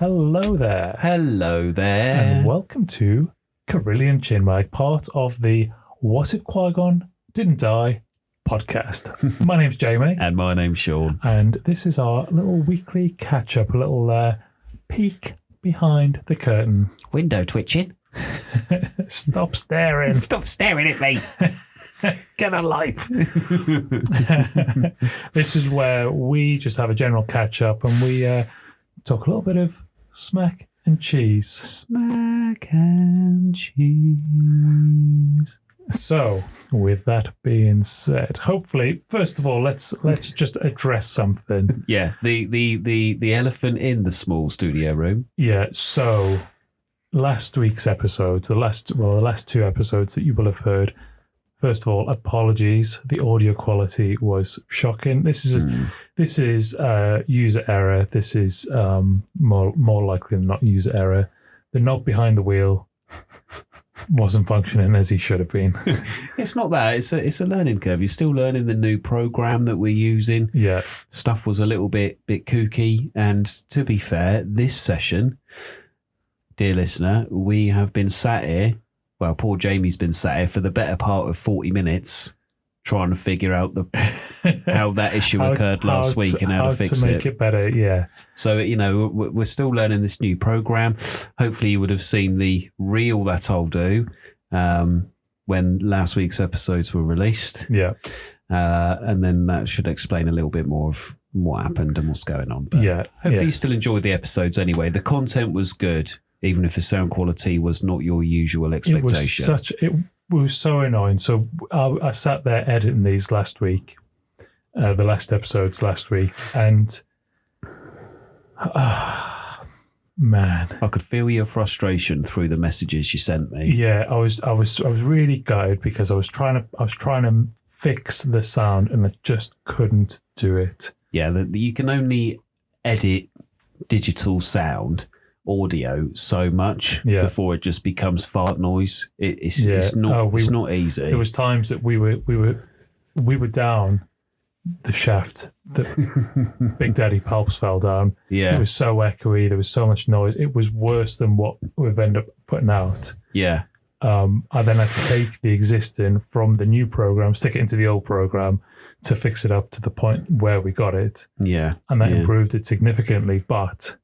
Hello there. Hello there. And welcome to Corellian Chinwag, part of the What If Qui-Gon Didn't Die podcast. My name's Jamie. And my name's Shaun. And this is our little weekly catch-up, a little peek behind the curtain. Window twitching. Stop staring. Stop staring at me. Get a life. This is where we just have a general catch-up and we talk a little bit of smack and cheese. Smack and cheese. So, with that being said, hopefully, first of all, let's just address something. Yeah, the elephant in the small studio room. Yeah, so last week's episodes, the last two episodes that you will have heard. First of all, apologies. The audio quality was shocking. This is user error. This is more likely than not user error. The knob behind the wheel wasn't functioning as he should have been. It's not that. It's a learning curve. You're still learning the new program that we're using. Yeah, stuff was a little bit kooky. And to be fair, this session, dear listener, we have been sat here. Well, poor Jamie's been sat here for the better part of 40 minutes trying to figure out how that issue occurred last week and how to fix it. How to make it better, yeah. So, we're still learning this new program. Hopefully you would have seen the reel that I'll do when last week's episodes were released. Yeah. And then that should explain a little bit more of what happened and what's going on. But yeah. Hopefully you still enjoyed the episodes anyway. The content was good, even if the sound quality was not your usual expectation. It was so annoying. So I sat there editing these last week, the last episodes last week, and man, I could feel your frustration through the messages you sent me. Yeah, I was really gutted because I was trying to fix the sound and I just couldn't do it. Yeah, you can only edit digital sound audio so much before it just becomes fart noise. It's not easy. There was times that we were down the shaft that Big Daddy Palps fell down. Yeah, it was so echoey. There was so much noise. It was worse than what we've ended up putting out. Yeah. I then had to take the existing from the new program, stick it into the old program to fix it up to the point where we got it. Yeah, and that improved it significantly, but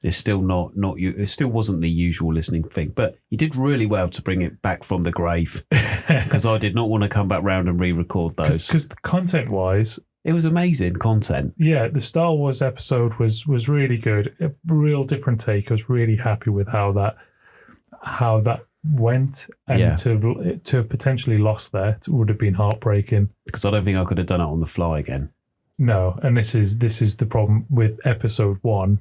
it's still not you. It still wasn't the usual listening thing, but you did really well to bring it back from the grave because I did not want to come back round and re-record those. Because content-wise, it was amazing content. Yeah, the Star Wars episode was really good. A real different take. I was really happy with how that went, and to have potentially lost that would have been heartbreaking. Because I don't think I could have done it on the fly again. No, and this is the problem with episode 1.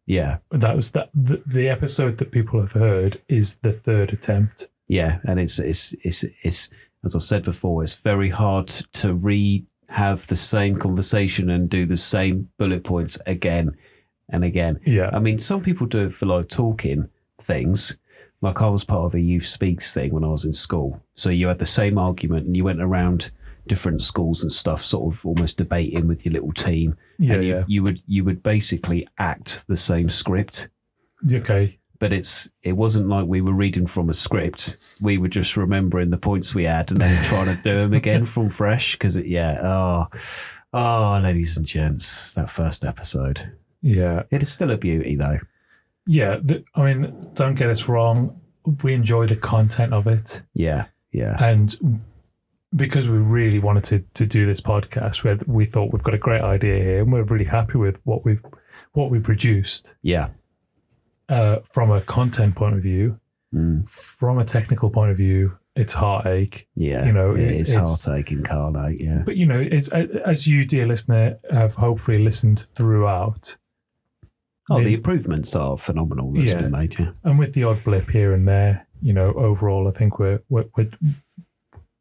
Yeah, that was the episode that people have heard is the third attempt. Yeah, and it's as I said before, it's very hard to have the same conversation and do the same bullet points again and again. Yeah, I mean, some people do it for like talking things. Like I was part of a youth speaks thing when I was in school, so you had the same argument and you went around different schools and stuff, sort of almost debating with your little team. Yeah, you would basically act the same script. Okay. But it wasn't like we were reading from a script. We were just remembering the points we had and then trying to do them again from fresh. Because ladies and gents, that first episode. Yeah, it is still a beauty though. Yeah, don't get us wrong. We enjoy the content of it. Yeah. And because we really wanted to do this podcast, we thought we've got a great idea here, and we're really happy with what we produced. Yeah. From a content point of view, from a technical point of view, it's heartache. Yeah, it's heartache incarnate. Yeah, but it's as you, dear listener, have hopefully listened throughout. The improvements are phenomenal. That's been made. Yeah, and with the odd blip here and there, overall, I think we're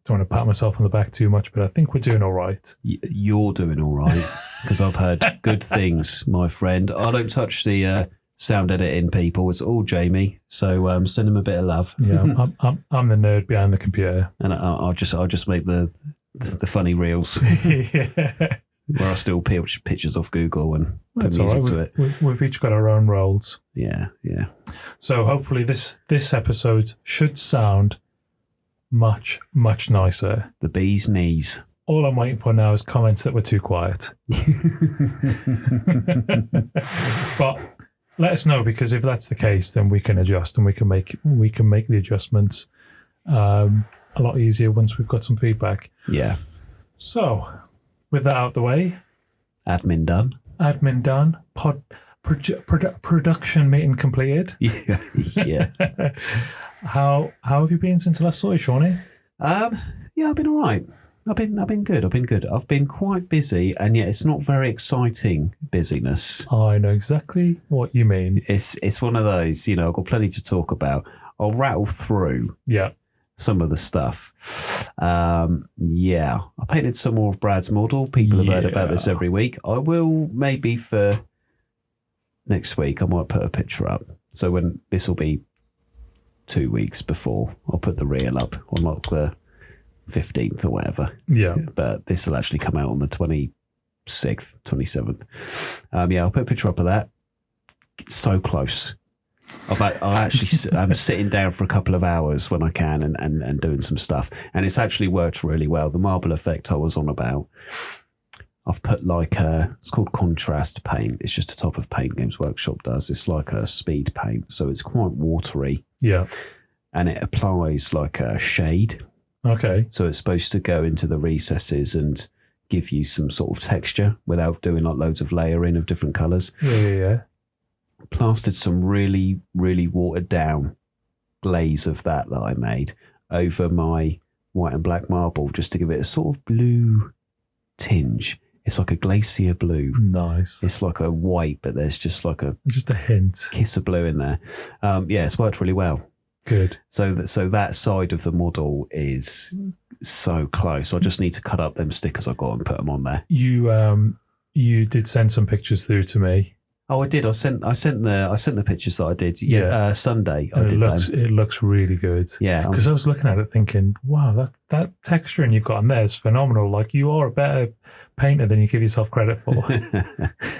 don't want to pat myself on the back too much, but I think we're doing all right. You're doing all right because I've heard good things, my friend. I don't touch the sound editing people. It's all Jamie. So send him a bit of love. Yeah, I'm the nerd behind the computer, and I'll just make the funny reels. Yeah. where I still pitch pictures off Google and put That's music all to right. it. We've each got our own roles. Yeah. So hopefully this episode should sound much, much nicer. The bee's knees. All I'm waiting for now is comments that were too quiet. But let us know, because if that's the case, then we can adjust and we can make the adjustments a lot easier once we've got some feedback. Yeah. So, with that out of the way, Admin done. Production meeting completed. Yeah. How have you been since the last saw you, Shawnee? Yeah, I've been all right. I've been good. I've been quite busy, and yet it's not very exciting busyness. I know exactly what you mean. It's one of those, I've got plenty to talk about. I'll rattle through some of the stuff. I painted some more of Brad's model. People have heard about this every week. I will maybe for next week, I might put a picture up. So when this will be 2 weeks before, I'll put the reel up on like the 15th or whatever. Yeah. But this will actually come out on the 26th, 27th. I'll put a picture up of that. It's so close. I'm sitting down for a couple of hours when I can and doing some stuff. And it's actually worked really well. The marble effect I was on about, I've put it's called contrast paint. It's just a top of Paint Games Workshop does. It's like a speed paint. So it's quite watery. Yeah. And it applies like a shade. Okay. So it's supposed to go into the recesses and give you some sort of texture without doing like loads of layering of different colours. Yeah. Plastered some really, really watered down glaze of that I made over my white and black marble just to give it a sort of blue tinge. It's like a glacier blue. Nice. It's like a white, but there's just like a hint. Kiss of blue in there. It's worked really well. Good. So that side of the model is so close. I just need to cut up them stickers I got and put them on there. You did send some pictures through to me. Oh, I did. I sent the pictures that I did. Yeah. Sunday. It looks really good. Yeah. Because I was looking at it thinking, wow, that texturing you've got in there is phenomenal. Like, you are a better painter than you give yourself credit for.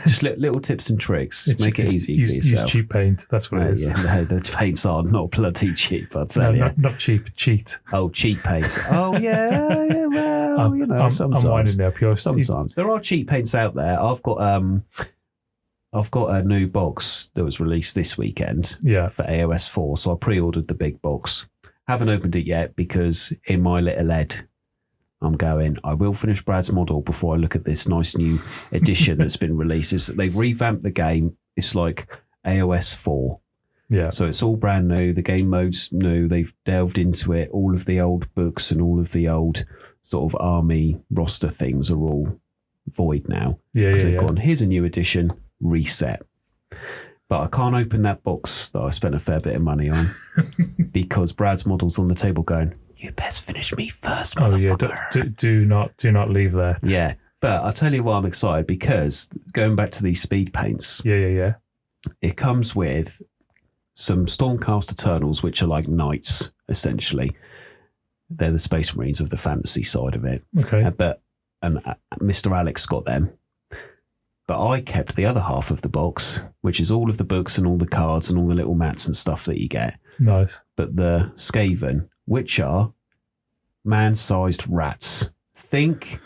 Just little tips and tricks. Make it easy for yourself. Use cheap paint. That's what it is. No, the paints are not bloody cheap, I'd say. No, not cheap, cheat. Oh, cheap paints. Oh, yeah. Well, sometimes. I'm winding up. Sometimes. There are cheap paints out there. I've got a new box that was released this weekend for AOS 4, so I pre-ordered the big box. Haven't opened it yet because in my little head, I will finish Brad's model before I look at this nice new edition that's been released. They've revamped the game. It's like AOS 4. Yeah. So it's all brand new. The game mode's new. They've delved into it. All of the old books and all of the old sort of army roster things are all void now. They've gone, here's a new edition. Reset. But I can't open that box that I spent a fair bit of money on because Brad's model's on the table going, you best finish me first, motherfucker. Do not leave that. Yeah. But I'll tell you why I'm excited, because going back to these speed paints, it comes with some Stormcast Eternals, which are like knights, essentially. They're the Space Marines of the fantasy side of it. Okay. And Mr. Alex got them. But I kept the other half of the box, which is all of the books and all the cards and all the little mats and stuff that you get. Nice. But the Skaven, which are man-sized rats. Think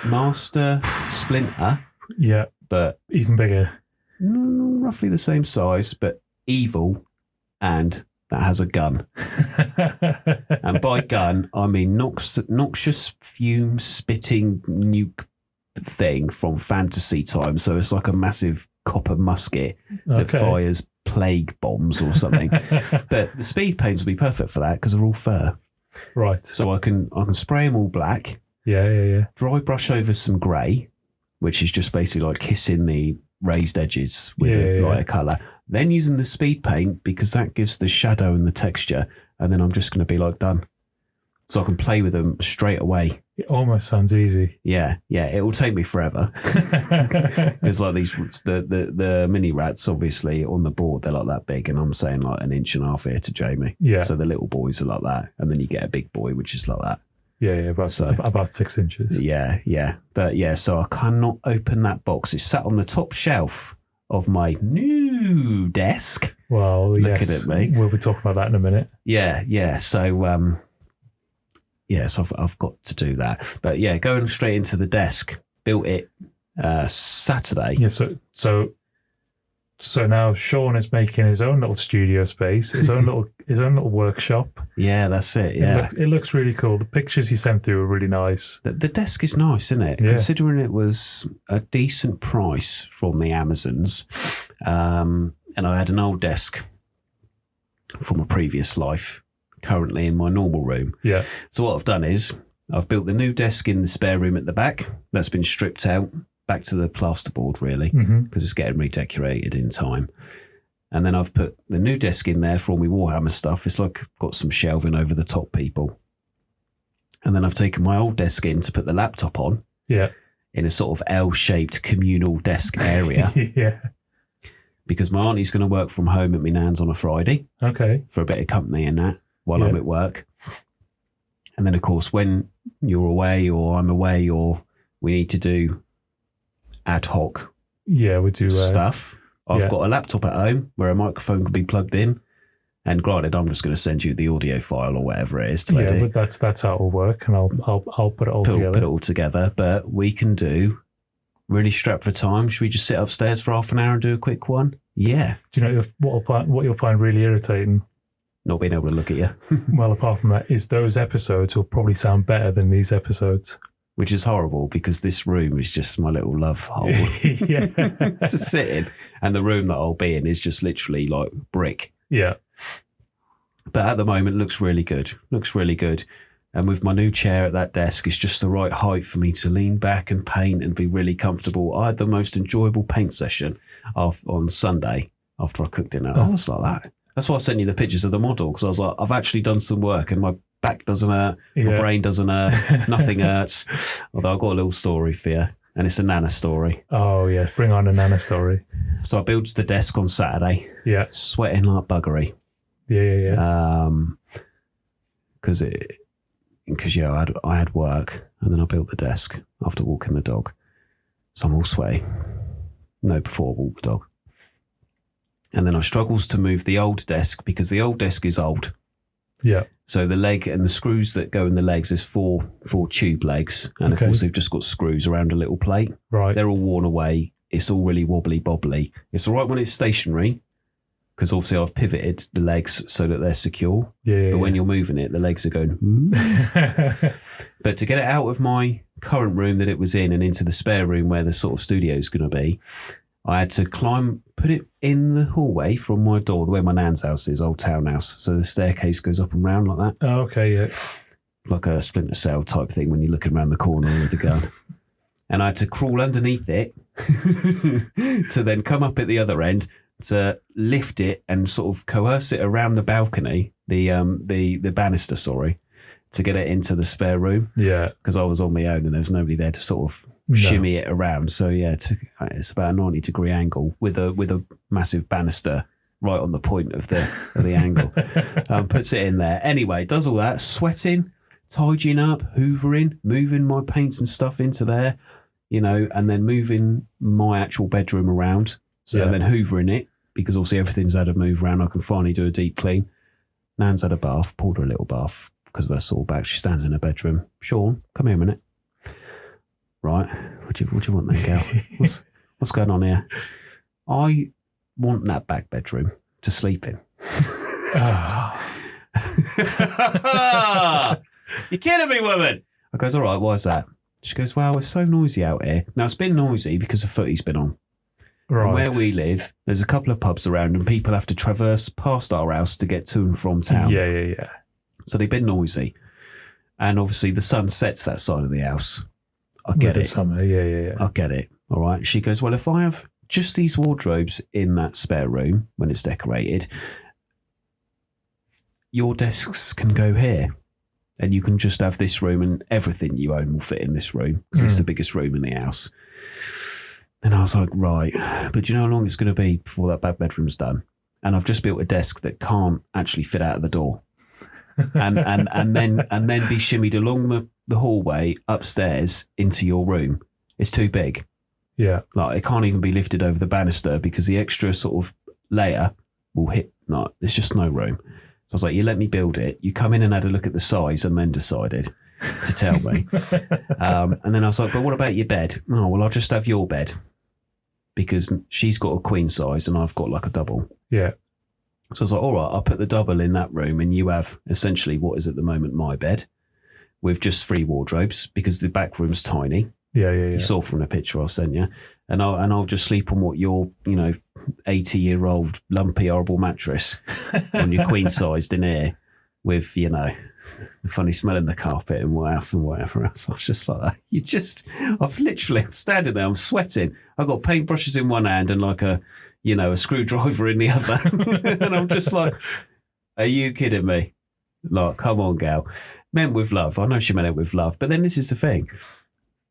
Master Splinter. Yeah. But even bigger. Roughly the same size, but evil, and that has a gun. And by gun, I mean noxious fume-spitting nuke thing from fantasy time. So it's like a massive copper musket that fires plague bombs or something. But the speed paints will be perfect for that because they're all fur. Right. So I can spray them all black. Yeah. Dry brush over some grey, which is just basically like kissing the raised edges with a lighter colour. Then using the speed paint because that gives the shadow and the texture. And then I'm just going to be like done. So I can play with them straight away. It almost sounds easy. Yeah. It will take me forever. Because like the mini rats, obviously on the board, they're like that big, and I'm saying like 1.5 inches here to Jamie. Yeah. So the little boys are like that, and then you get a big boy which is like that. Yeah, about 6 inches. Yeah. But yeah, so I cannot open that box. It's sat on the top shelf of my new desk. Well, looking yes, at me. We'll be talking about that in a minute. Yeah. So, so I've got to do that. But yeah, going straight into the desk. Built it Saturday. Yeah, so now Shaun is making his own little studio space, his own little workshop. Yeah, that's it. Yeah, it looks really cool. The pictures he sent through are really nice. The desk is nice, isn't it? Yeah. Considering it was a decent price from the Amazons, and I had an old desk from a previous life, currently in my normal room. Yeah. So what I've done is I've built the new desk in the spare room at the back. That's been stripped out. Back to the plasterboard, really, because it's getting redecorated in time. And then I've put the new desk in there for all my Warhammer stuff. It's like I've got some shelving over the top, people. And then I've taken my old desk in to put the laptop on. Yeah. In a sort of L-shaped communal desk area. Yeah. Because my auntie's going to work from home at my nan's on a Friday. Okay. For a bit of company and that while I'm at work. And then, of course, when you're away or I'm away or we need to do ad hoc we do stuff. I've got a laptop at home where a microphone can be plugged in, and granted, I'm just going to send you the audio file or whatever it is. But that's how it'll work, and I'll put it all together. Put it all together, but we can do really strapped for time. Should we just sit upstairs for half an hour and do a quick one? Yeah. Do you know what you'll find really irritating? Not being able to look at you. Well, apart from that, is those episodes will probably sound better than these episodes. Which is horrible because this room is just my little love hole to sit in. And the room that I'll be in is just literally like brick. Yeah. But at the moment, looks really good. And with my new chair at that desk, it's just the right height for me to lean back and paint and be really comfortable. I had the most enjoyable paint session on Sunday after I cooked dinner. I was like that. That's why I sent you the pictures of the model, because I was like, I've actually done some work and my back doesn't hurt, my brain doesn't hurt, nothing hurts. Although I've got a little story for you, and it's a Nana story. Oh, yeah, bring on a Nana story. So I built the desk on Saturday. Yeah. Sweating like buggery. Yeah. Because I had work, and then I built the desk after walking the dog. So I'm all sweaty. No, before I walked the dog. And then I struggles to move the old desk because the old desk is old. Yeah. So the leg and the screws that go in the legs is four tube legs. And of course, they've just got screws around a little plate. Right. They're all worn away. It's all really wobbly bobbly. It's all right when it's stationary because obviously I've pivoted the legs so that they're secure. Yeah. But when you're moving it, the legs are going, ooh. But to get it out of my current room that it was in and into the spare room where the sort of studio is going to be, I had to put it in the hallway from my door, the way my nan's house is, old townhouse. So the staircase goes up and round like that. Oh, okay, yeah. Like a Splinter Cell type thing when you're looking around the corner with the gun. And I had to crawl underneath it to then come up at the other end to lift it and sort of coerce it around the balcony, the banister, to get it into the spare room. Yeah. Because I was on my own and there was nobody there to sort of shimmy it around. So yeah, it's about a 90-degree angle with a massive banister right on the point of the angle. Puts it in there. Anyway, does all that, sweating, tidying up, hoovering, moving my paints and stuff into there, and then moving my actual bedroom around. So and then hoovering it, because obviously everything's had to move around. I can finally do a deep clean. Nan's had a bath, pulled her a little bath because of her sore back. She stands in her bedroom. Shaun, come here a minute. Right, what do you want then, gal? What's going on here? I want that back bedroom to sleep in. You're killing me, woman. I goes, all right, why is that? She goes, well, it's so noisy out here. Now, it's been noisy because the footy's been on. Right. And where we live, there's a couple of pubs around and people have to traverse past our house to get to and from town. Yeah. So they've been noisy. And obviously the sun sets that side of the house. I get it. Summer. Yeah. I get it. All right. She goes, well, if I have just these wardrobes in that spare room when it's decorated, your desks can go here. And you can just have this room and everything you own will fit in this room because it's the biggest room in the house. And I was like, right, but do you know how long it's going to be before that back bedroom's done? And I've just built a desk that can't actually fit out of the door. and then be shimmied along the hallway upstairs into your room. It's too big. Yeah. Like it can't even be lifted over the banister because the extra sort of layer will hit. No, there's just no room. So I was like, you let me build it. You come in and had a look at the size and then decided to tell me. And then I was like, but what about your bed? Oh, well, I'll just have your bed because she's got a queen size and I've got like a double. Yeah. So I was like, all right, I'll put the double in that room and you have essentially what is at the moment my bed with just 3 wardrobes because the back room's tiny. Yeah. You saw from the picture I sent you. And I'll just sleep on what your, 80-year-old lumpy, horrible mattress on your queen-sized in here with, the funny smell in the carpet and what else and whatever else. I was just like that. I'm standing there, I'm sweating. I've got paintbrushes in one hand and like a screwdriver in the other. And I'm just like, are you kidding me? Like, come on, gal. Meant with love. I know she meant it with love. But then this is the thing.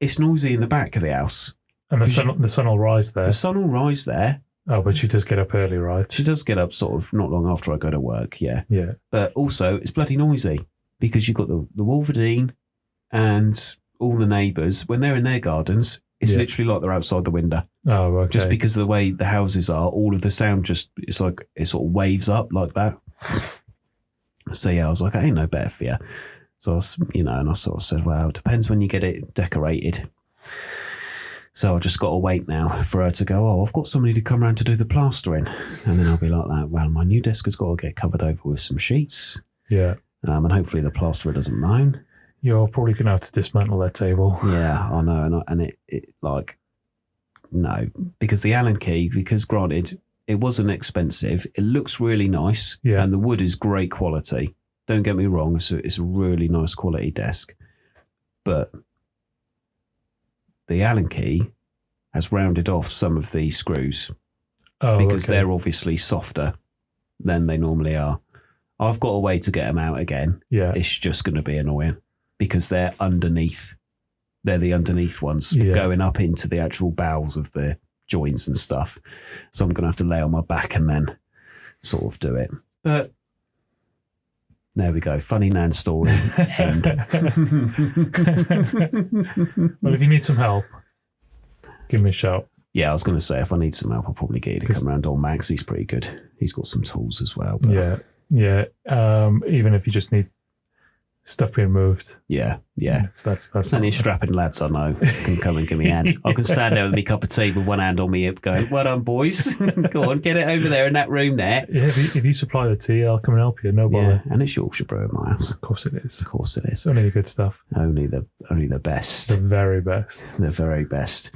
It's noisy in the back of the house. And the sun will rise there. The sun will rise there. Oh, but she does get up early, right? She does get up sort of not long after I go to work, yeah. Yeah. But also, it's bloody noisy because you've got the Wolverine and all the neighbours. When they're in their gardens, it's literally like they're outside the window. Oh, okay. Just because of the way the houses are, all of the sound it's like it sort of waves up like that. So, yeah, I was like, I ain't no better for you. So, and I sort of said, well, it depends when you get it decorated. So I just got to wait now for her to go, oh, I've got somebody to come around to do the plastering. And then I'll be like that, well, my new desk has got to get covered over with some sheets. Yeah. And hopefully the plasterer doesn't moan. You're probably going to have to dismantle that table. Yeah, I know. And it no, because the Allen key, because granted, it wasn't expensive. It looks really nice. Yeah. And the wood is great quality. Don't get me wrong. It's a really nice quality desk. But the Allen key has rounded off some of the screws because they're obviously softer than they normally are. I've got a way to get them out again. Yeah. It's just going to be annoying because they're underneath. They're the underneath ones going up into the actual bowels of the joints and stuff. So I'm going to have to lay on my back and then sort of do it. But there we go. Funny Nan story. End. Well, if you need some help, give me a shout. Yeah, I was going to say, if I need some help, I'll probably get you to come around on Max. He's pretty good. He's got some tools as well. But Yeah. Even if you just need stuff being moved. Yeah. That's Plenty of strapping lads I know can come and give me a hand. I can stand there with my cup of tea with one hand on me hip going, well done, boys. Go on, get it over there in that room there. Yeah, if you supply the tea, I'll come and help you. No bother. Yeah, and it's Yorkshire brew in my house. Of course it is. Of course it is. Only the good stuff. Only the best. The very best. The very best.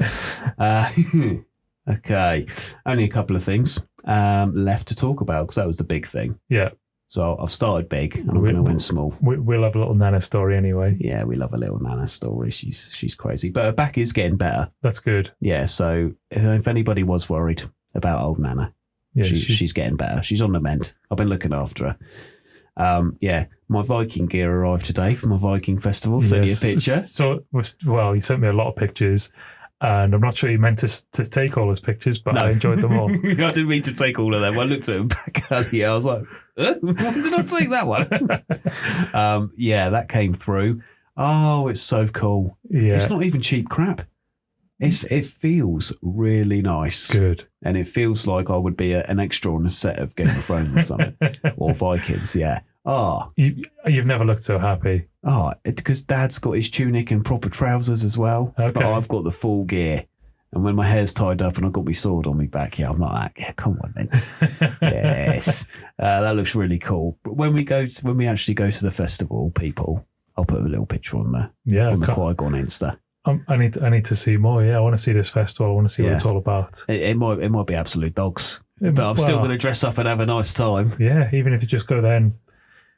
Okay. Only a couple of things left to talk about because that was the big thing. Yeah. So I've started big and I'm going to win small. We'll have a little Nana story anyway. Yeah, we love a little Nana story. She's crazy. But her back is getting better. That's good. Yeah, so if anybody was worried about old Nana, she's getting better. She's on the mend. I've been looking after her. My Viking gear arrived today from my Viking festival. Sent you a picture. So, well, you sent me a lot of pictures. And I'm not sure you meant to take all those pictures, but I enjoyed them all. I didn't mean to take all of them. I looked at them back earlier. I was like, did I take that one? That came through. Oh, it's so cool. Yeah. It's not even cheap crap. It feels really nice. Good. And it feels like I would be an extra on a set of Game of Thrones or something. Or Vikings, yeah. Oh. You've never looked so happy. Oh, because Dad's got his tunic and proper trousers as well. Okay. But I've got the full gear. And when my hair's tied up and I've got my sword on my back, I'm like, yeah, come on then. Yes. That looks really cool. But when we actually go to the festival, people, I'll put a little picture on the Qui-Gon Insta. I need to see more. Yeah, I want to see this festival. I want to see what it's all about. It might be absolute dogs. But I'm still going to dress up and have a nice time. Yeah, even if you just go there and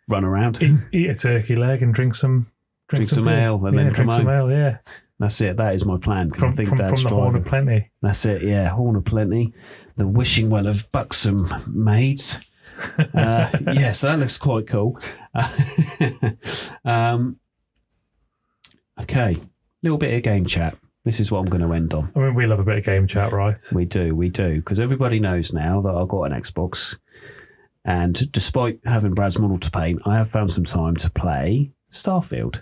run around, eat a turkey leg and drink some ale, and then come home. Some ale, yeah. That's it. That is my plan. From the Horn of Plenty. That's it. Yeah, Horn of Plenty, the wishing well of buxom maids. So that looks quite cool. Okay, little bit of game chat. This is what I'm going to end on. I mean, we love a bit of game chat, right? We do, because everybody knows now that I've got an Xbox. And despite having Brad's model to paint, I have found some time to play Starfield.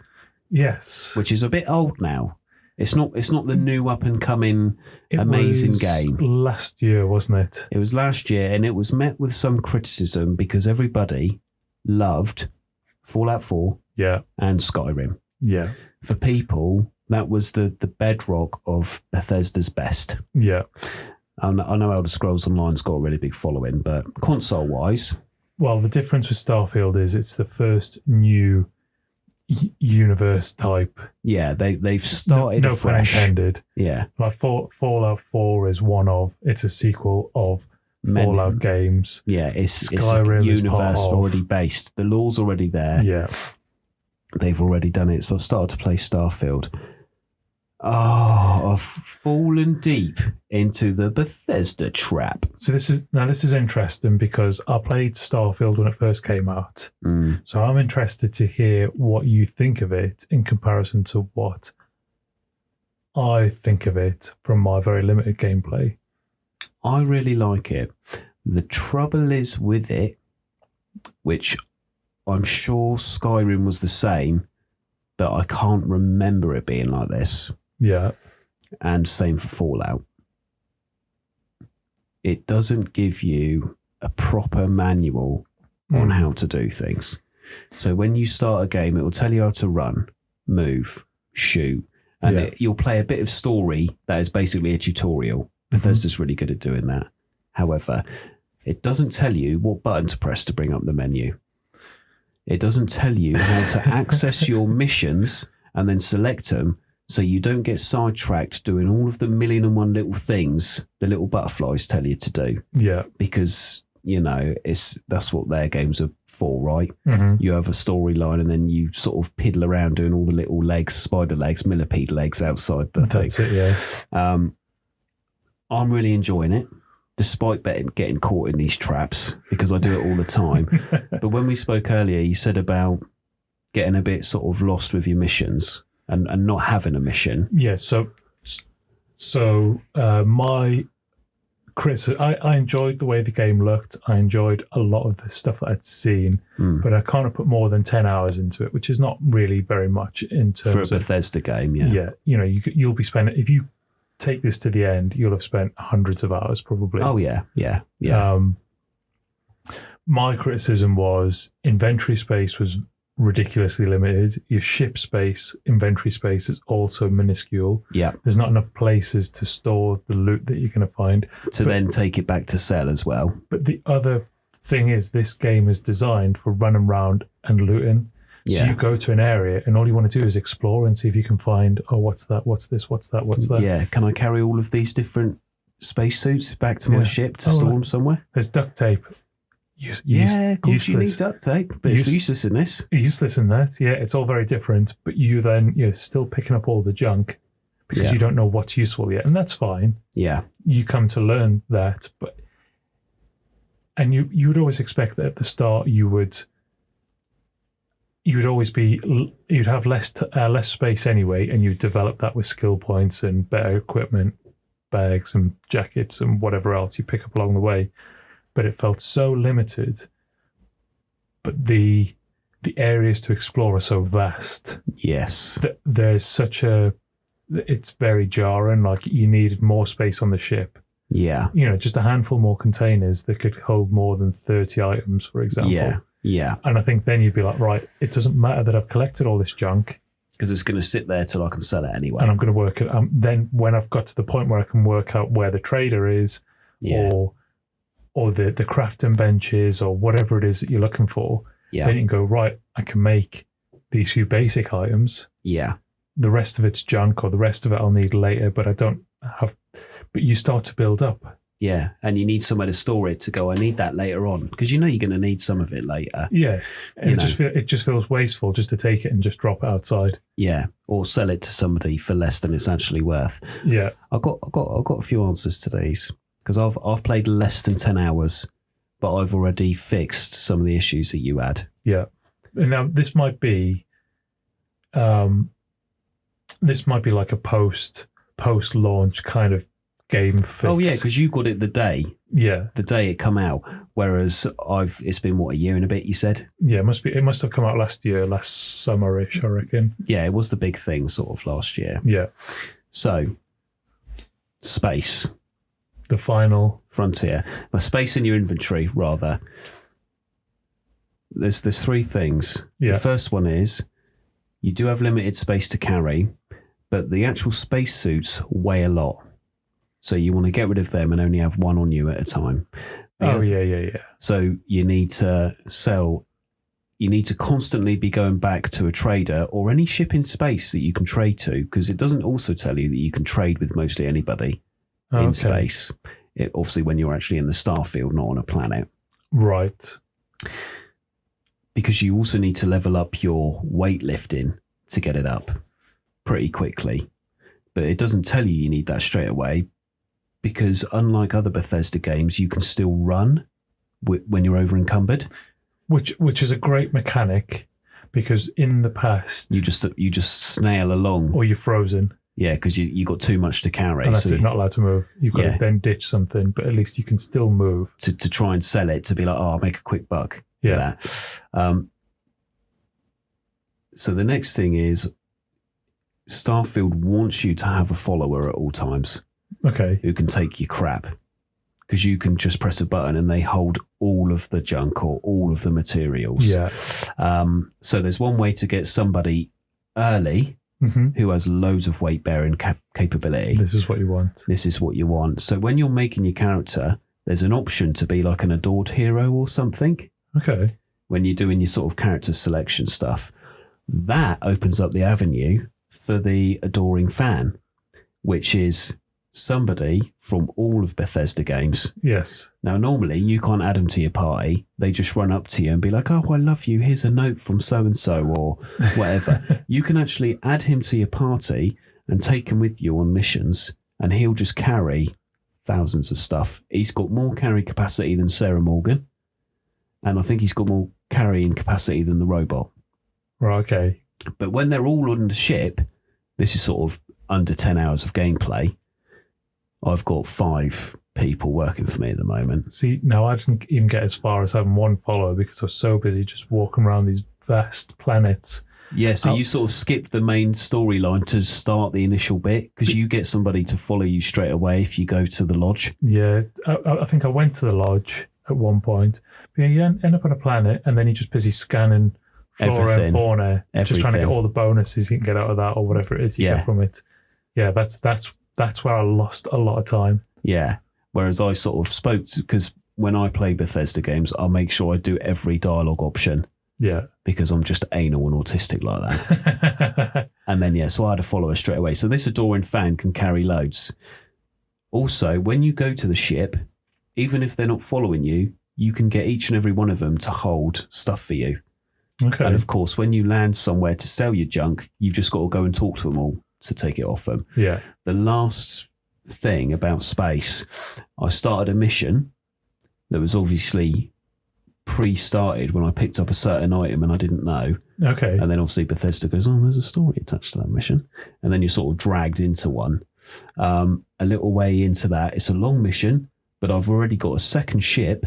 Yes. Which is a bit old now. It's not the new up and coming amazing game. Last year, wasn't it? It was last year, and it was met with some criticism because everybody loved Fallout 4 and Skyrim. Yeah. For people, that was the bedrock of Bethesda's best. Yeah. I know Elder Scrolls Online's got a really big following, but console-wise... Well, the difference with Starfield is it's the first new universe type. Yeah, they've started no fresh. Pun intended. Yeah. Like Fallout 4 is it's a sequel of Fallout games. Yeah, it's Skyrim universe already based. The lore's already there. Yeah. They've already done it. So I've started to play Starfield. Oh, I've fallen deep into the Bethesda trap. So this is interesting because I played Starfield when it first came out. So I'm interested to hear what you think of it in comparison to what I think of it from my very limited gameplay. I really like it. The trouble is with it, which I'm sure Skyrim was the same, but I can't remember it being like this. Yeah. And same for Fallout. It doesn't give you a proper manual on how to do things. So when you start a game, it will tell you how to run, move, shoot, and you'll play a bit of story that is basically a tutorial. Bethesda's really good at doing that. However, it doesn't tell you what button to press to bring up the menu. It doesn't tell you how to access your missions and then select them so you don't get sidetracked doing all of the 1,000,001 little things the little butterflies tell you to do. Yeah. Because, that's what their games are for, right? Mm-hmm. You have a storyline and then you sort of piddle around doing all the little legs, spider legs, millipede legs outside the thing. That's it, yeah. I'm really enjoying it, despite getting caught in these traps, because I do it all the time. But when we spoke earlier, you said about getting a bit sort of lost with your missions and not having a mission. Yeah, so my criticism, I enjoyed the way the game looked. I enjoyed a lot of the stuff that I'd seen, but I can't have put more than 10 hours into it, which is not really very much in terms of... For a Bethesda game, yeah. Yeah, you'll be spending... If you take this to the end, you'll have spent hundreds of hours probably. Oh, yeah. My criticism was inventory space was ridiculously limited. Your ship space, inventory space is also minuscule. Yeah. There's not enough places to store the loot that you're going to find. Then take it back to sell as well. But the other thing is this game is designed for running around and looting. So you go to an area and all you want to do is explore and see if you can find, what's that, what's this, what's that, what's that. Yeah, can I carry all of these different spacesuits back to my ship to store them somewhere? There's duct tape. Of course you need duct tape, but it's useless in this. Useless in that, yeah. It's all very different, but you're still picking up all the junk because you don't know what's useful yet, and that's fine. Yeah. You come to learn that, and you would always expect that at the start you'd have less space anyway, and you'd develop that with skill points and better equipment, bags and jackets and whatever else you pick up along the way. But it felt so limited. But the areas to explore are so vast. Yes. That there's it's very jarring. Like you needed more space on the ship. Yeah. Just a handful more containers that could hold more than 30 items, for example. Yeah. Yeah. And I think then you'd be like, right, it doesn't matter that I've collected all this junk. Because it's going to sit there till I can sell it anyway. And I'm going to work it. Then when I've got to the point where I can work out where the trader is, or the crafting benches or whatever it is that you're looking for, then you can go, right, I can make these few basic items. Yeah. The rest of it's junk, or the rest of it I'll need later, but I don't have... But you start to build up. Yeah, and you need somewhere to store it to go, I need that later on, because you're going to need some of it later. Yeah, and it just feels wasteful just to take it and just drop it outside. Yeah, or sell it to somebody for less than it's actually worth. Yeah. I've got a few answers to these. Because I've played less than 10 hours, but I've already fixed some of the issues that you had. Yeah. And now this might be like a post-launch kind of game fix. Oh, yeah, because you got it the day it come out. Whereas it's been what, a year and a bit, you said? Yeah, it must have come out last summerish, I reckon. Yeah, it was the big thing sort of last year. Yeah. So, space. The final frontier. Well, space in your inventory, rather. There's three things. Yeah. The first one is you do have limited space to carry, but the actual spacesuits weigh a lot. So you want to get rid of them and only have one on you at a time. Yeah. So you need to constantly be going back to a trader or any ship in space that you can trade to, because it doesn't also tell you that you can trade with mostly anybody in space. Obviously, when you're actually in the starfield, not on a planet. Right. Because you also need to level up your weightlifting to get it up pretty quickly. But it doesn't tell you need that straight away, because unlike other Bethesda games, you can still run when you're over encumbered. Which is a great mechanic, because in the past you just snail along, or you're frozen. Yeah, because you got too much to carry. And that's it, not allowed to move. You've got to then ditch something, but at least you can still move. To try and sell it, to be like, I'll make a quick buck. Yeah. So the next thing is Starfield wants you to have a follower at all times. Okay. Who can take your crap. Because you can just press a button and they hold all of the junk or all of the materials. Yeah. So there's one way to get somebody early who has loads of weight bearing capability. This is what you want. This is what you want. So when you're making your character, there's an option to be like an adored hero or something. Okay. When you're doing your sort of character selection stuff, that opens up the avenue for the adoring fan, which is somebody from all of Bethesda games. Yes. Now, normally you can't add them to your party. They just run up to you and be like, oh, I love you. Here's a note from so-and-so or whatever. You can actually add him to your party and take him with you on missions, and he'll just carry thousands of stuff. He's got more carry capacity than Sarah Morgan, and I think he's got more carrying capacity than the robot. Right, okay. But when they're all on the ship, this is sort of under 10 hours of gameplay. I've got 5 people working for me at the moment. See, now I didn't even get as far as having one follower because I was so busy just walking around these vast planets. Yeah, so you sort of skipped the main storyline to start the initial bit, because you get somebody to follow you straight away if you go to the lodge. Yeah, I think I went to the lodge at one point. But yeah, you end up on a planet and then you're just busy scanning flora and fauna, just trying to get all the bonuses you can get out of that or whatever it is you get from it. Yeah, that's where I lost a lot of time. Yeah. Whereas I sort of spoke to, because when I play Bethesda games, I'll make sure I do every dialogue option. Yeah. Because I'm just anal and autistic like that. And then, so I had a follower straight away. So this adoring fan can carry loads. Also, when you go to the ship, even if they're not following you, you can get each and every one of them to hold stuff for you. Okay. And of course, when you land somewhere to sell your junk, you've just got to go and talk to them all to take it off them. Yeah. The last thing about space, I started a mission that was obviously pre-started when I picked up a certain item and I didn't know. Okay. And then obviously Bethesda goes, oh, there's a story attached to that mission. And then you're sort of dragged into one. A little way into that, it's a long mission, but I've already got a second ship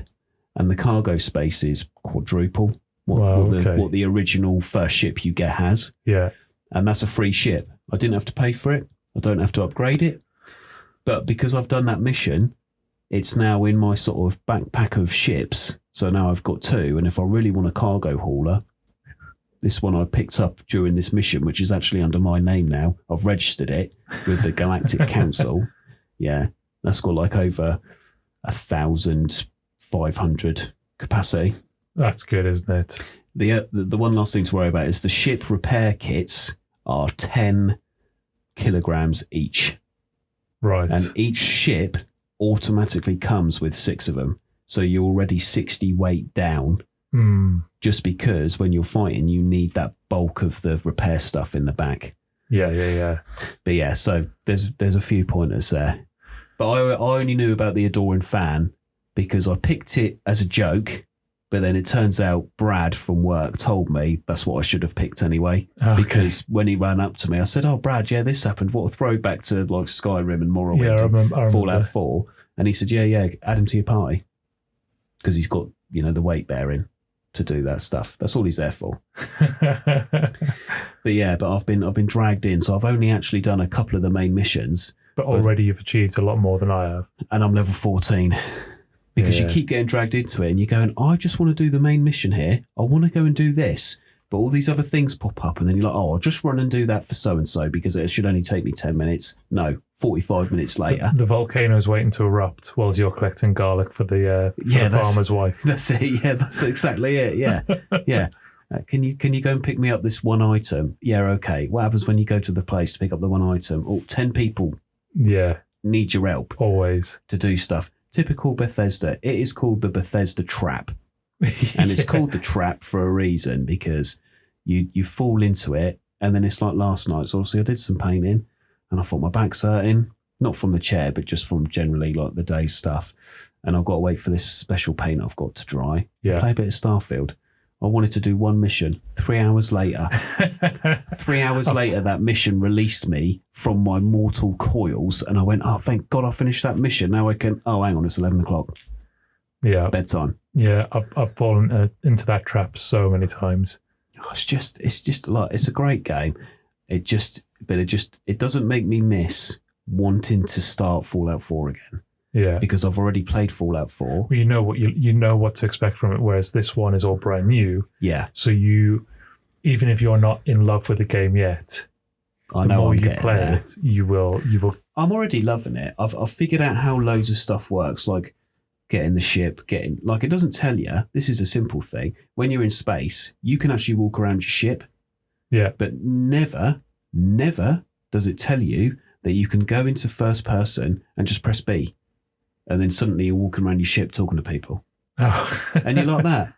and the cargo space is quadruple what the original first ship you get has. Yeah. And that's a free ship. I didn't have to pay for it. I don't have to upgrade it. But because I've done that mission, it's now in my sort of backpack of ships. So now I've got 2. And if I really want a cargo hauler, this one I picked up during this mission, which is actually under my name now. I've registered it with the Galactic Council. Yeah, that's got like over 1,500 capacity. That's good, isn't it? The one last thing to worry about is the ship repair kits are 10 kilograms each. Right. And each ship automatically comes with 6 of them. So you're already 60 weight down. Just because when you're fighting, you need that bulk of the repair stuff in the back. Yeah. But yeah, so there's a few pointers there. But I only knew about the adoring fan because I picked it as a joke. But then it turns out Brad from work told me that's what I should have picked anyway. Okay. Because when he ran up to me, I said, oh, Brad, yeah, this happened. What a throwback to like Skyrim and Morrowind I remember. Fallout 4. And he said, yeah, add him to your party. because he's got, the weight bearing to do that stuff. That's all he's there for. But I've been dragged in, so I've only actually done a couple of the main missions. But already you've achieved a lot more than I have. And I'm level 14. Because you keep getting dragged into it and you're going, I just want to do the main mission here. I want to go and do this. But all these other things pop up and then you're like, I'll just run and do that for so-and-so because it should only take me 10 minutes. No, 45 minutes later. The volcano's waiting to erupt whilst you're collecting garlic for the farmer's wife. That's it. Yeah, that's exactly it. Yeah. Yeah. Can you go and pick me up this one item? Yeah, okay. What happens when you go to the place to pick up the one item? Oh, 10 people need your help. Always. To do stuff. Typical Bethesda. It is called the Bethesda trap. And it's called the trap for a reason because you fall into it and then it's like last night. So obviously I did some painting and I thought my back's hurting. Not from the chair, but just from generally like the day's stuff. And I've got to wait for this special paint I've got to dry. Yeah. Play a bit of Starfield. I wanted to do one mission. 3 hours later. 3 hours later, that mission released me from my mortal coils. And I went, oh, thank God I finished that mission. Now I can, oh, hang on, it's 11 o'clock. Yeah. Bedtime. Yeah, I've fallen into that trap so many times. Oh, it's just like, it's a great game. It doesn't make me miss wanting to start Fallout 4 again. Yeah, because I've already played Fallout 4. Well, you know what to expect from it, whereas this one is all brand new. Yeah. So even if you're not in love with the game yet, I know more you play it, you will. I'm already loving it. I've figured out how loads of stuff works, like getting the ship, it doesn't tell you. This is a simple thing. When you're in space, you can actually walk around your ship. Yeah. But never does it tell you that you can go into first person and just press B. And then suddenly you're walking around your ship talking to people. Oh. And you're like that.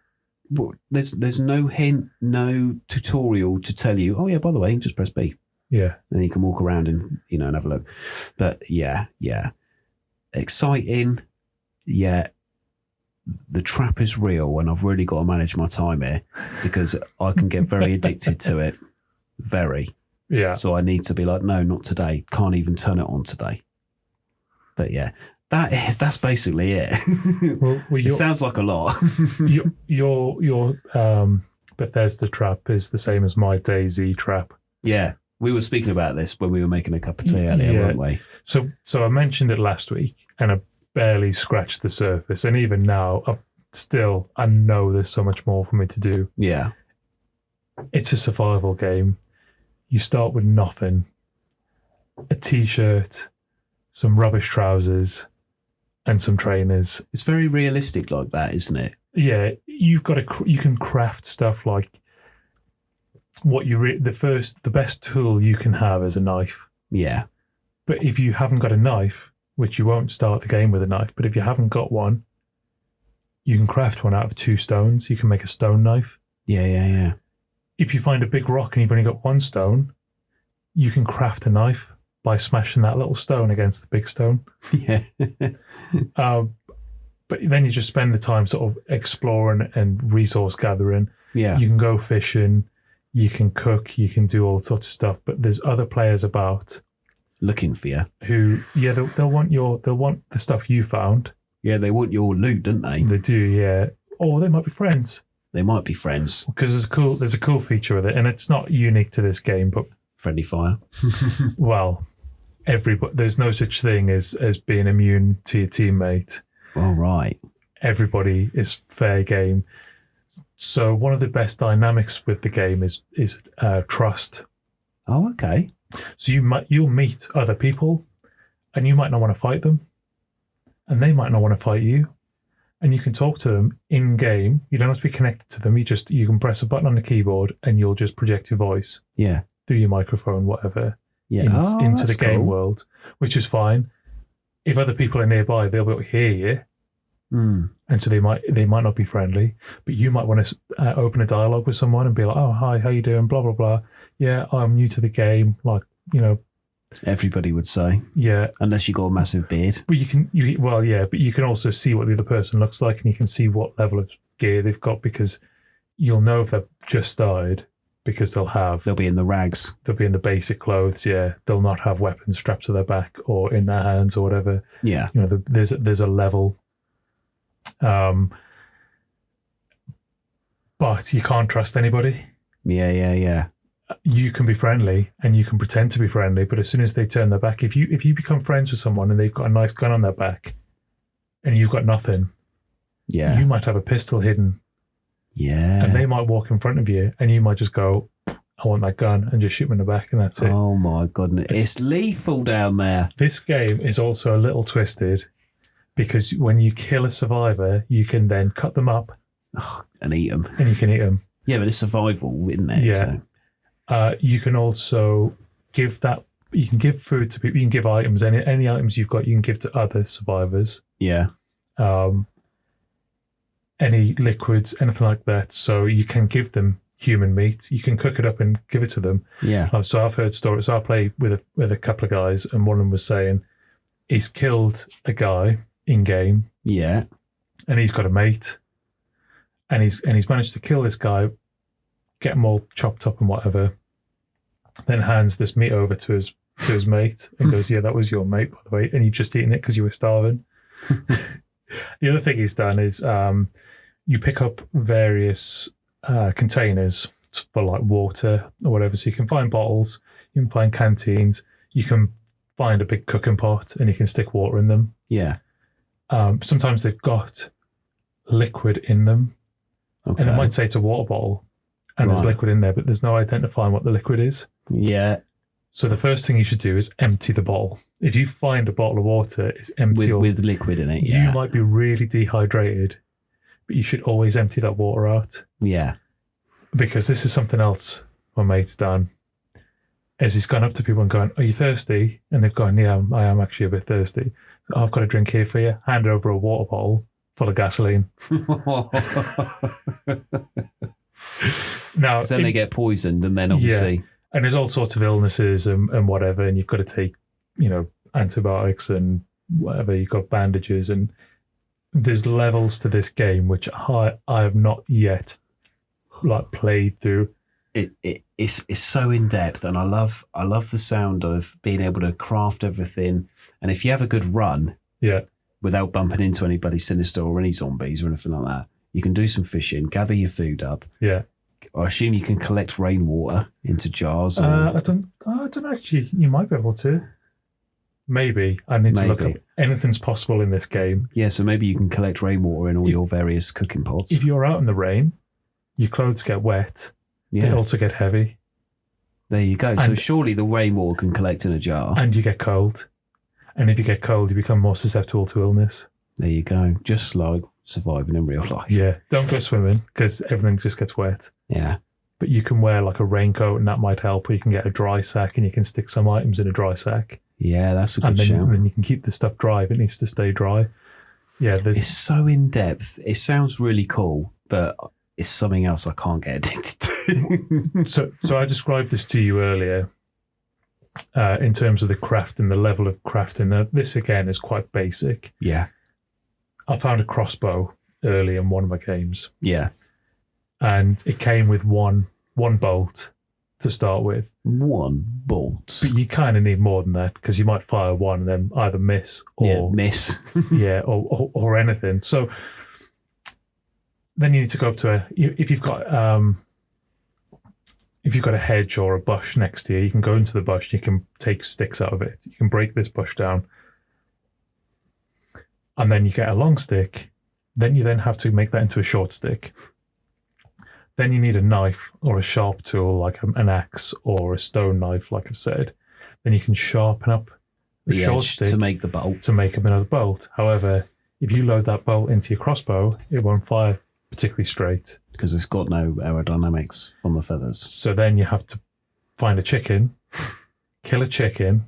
There's no hint, no tutorial to tell you, oh yeah, by the way, just press B. Yeah. Then you can walk around and, and have a look. But yeah. Exciting. Yeah. The trap is real and I've really got to manage my time here because I can get very addicted to it. Very. Yeah. So I need to be like, no, not today. Can't even turn it on today. But yeah. That's basically it. Well, it sounds like a lot. your Bethesda trap is the same as my DayZ trap. Yeah, we were speaking about this when we were making a cup of tea earlier, weren't we? So I mentioned it last week, and I barely scratched the surface. And even now, I know there's so much more for me to do. Yeah, it's a survival game. You start with nothing: a t-shirt, some rubbish trousers, and some trainers. It's very realistic like that, isn't it? Yeah, you can craft stuff like what the best tool you can have is a knife. Yeah. But if you haven't got a knife, which you won't start the game with a knife, but if you haven't got one, you can craft one out of 2 stones. You can make a stone knife. Yeah. If you find a big rock and you've only got 1 stone, you can craft a knife by smashing that little stone against the big stone. Yeah. But then you just spend the time sort of exploring and resource gathering. Yeah. You can go fishing, you can cook, you can do all sorts of stuff. But there's other players about looking for you who, they'll want the stuff you found. Yeah, they want your loot, don't they? They do, yeah. Or they might be friends. They might be friends because there's a cool feature with it, and it's not unique to this game, but friendly fire. Well, there's no such thing as being immune to your teammate. All right. Everybody is fair game. So one of the best dynamics with the game is trust. Oh, okay. So you'll meet other people, and you might not want to fight them, and they might not want to fight you, and you can talk to them in game. You don't have to be connected to them. You can press a button on the keyboard, and you'll just project your voice. Yeah. Through your microphone, whatever. Yeah. Into the game cool. world, which is fine. If other people are nearby, they'll be able to hear you. And so they might not be friendly, but you might want to open a dialogue with someone and be like, "Oh, hi, how you doing? Blah blah blah. Yeah, I'm new to the game." Like, everybody would say, yeah, unless you got a massive beard. But you can also see what the other person looks like, and you can see what level of gear they've got because you'll know if they've just started because they'll be in the rags. They'll be in the basic clothes. Yeah, they'll not have weapons strapped to their back or in their hands or whatever. Yeah, there's a level. but you can't trust anybody. Yeah. You can be friendly and you can pretend to be friendly, but as soon as they turn their back, if you become friends with someone and they've got a nice gun on their back and you've got nothing, you might have a pistol hidden. Yeah. And they might walk in front of you and you might just go, I want that gun, and just shoot them in the back, and that's it. Oh my goodness. It's lethal down there. This game is also a little twisted because when you kill a survivor, you can then cut them up and eat them. And you can eat them. Yeah, but it's survival, isn't it? Yeah. So. You can also give food to people. You can give items. Any items you've got, you can give to other survivors. Yeah. Any liquids, anything like that. So you can give them human meat. You can cook it up and give it to them. Yeah. So I've heard stories. So I play with a couple of guys, and one of them was saying he's killed a guy in game. Yeah. And he's got a mate. And he's managed to kill this guy, get them all chopped up and whatever. Then hands this meat over to his mate and goes, "Yeah, that was your mate, by the way, and you've just eaten it because you were starving." The other thing he's done is you pick up various containers for like water or whatever. So you can find bottles, you can find canteens, you can find a big cooking pot, and you can stick water in them. Yeah. Sometimes they've got liquid in them, and it might say it's a water bottle. And there's liquid in there, but there's no identifying what the liquid is. Yeah. So the first thing you should do is empty the bottle. If you find a bottle of water, it's empty with liquid in it. Yeah. You might be really dehydrated, but you should always empty that water out. Yeah. Because this is something else my mate's done. As he's gone up to people and gone, "Are you thirsty?" And they've gone, "Yeah, I am actually a bit thirsty. Oh, I've got a drink here for you." Hand over a water bottle full of gasoline. Now, then they get poisoned, and then obviously, yeah, and there's all sorts of illnesses and whatever, and you've got to take, antibiotics and whatever. You've got bandages, and there's levels to this game which I have not yet played through. It's so in depth, and I love the sound of being able to craft everything. And if you have a good run, without bumping into anybody sinister or any zombies or anything like that, you can do some fishing, gather your food up. Yeah. I assume you can collect rainwater into jars. Or... I don't actually. You might be able to. Maybe. I need to look up. Anything's possible in this game. Yeah, so maybe you can collect rainwater in all your various cooking pots. If you're out in the rain, your clothes get wet. Yeah. They also get heavy. There you go. So surely the rainwater can collect in a jar. And you get cold. And if you get cold, you become more susceptible to illness. There you go. Just like surviving in real life. Yeah. Don't go swimming because everything just gets wet. Yeah. But you can wear like a raincoat and that might help. Or you can get a dry sack and you can stick some items in a dry sack. Yeah, that's a good shout. And then you can keep the stuff dry if it needs to stay dry. Yeah. It's so in depth. It sounds really cool, but it's something else I can't get addicted to. So I described this to you earlier in terms of the crafting, the level of crafting. Now, this again is quite basic. Yeah. I found a crossbow early in one of my games. Yeah. And it came with one bolt to start with. One bolt. But you kind of need more than that because you might fire one and then either miss or miss. Yeah, or anything. So then you need to go up to if you've got a hedge or a bush next to you, you can go into the bush. You can take sticks out of it. You can break this bush down, and then you get a long stick. Then you have to make that into a short stick. Then you need a knife or a sharp tool like an axe or a stone knife, like I've said. Then you can sharpen up the short stick to make the bolt. To make another bolt. However, if you load that bolt into your crossbow, it won't fire particularly straight. Because it's got no aerodynamics from the feathers. So then you have to find a chicken, kill a chicken.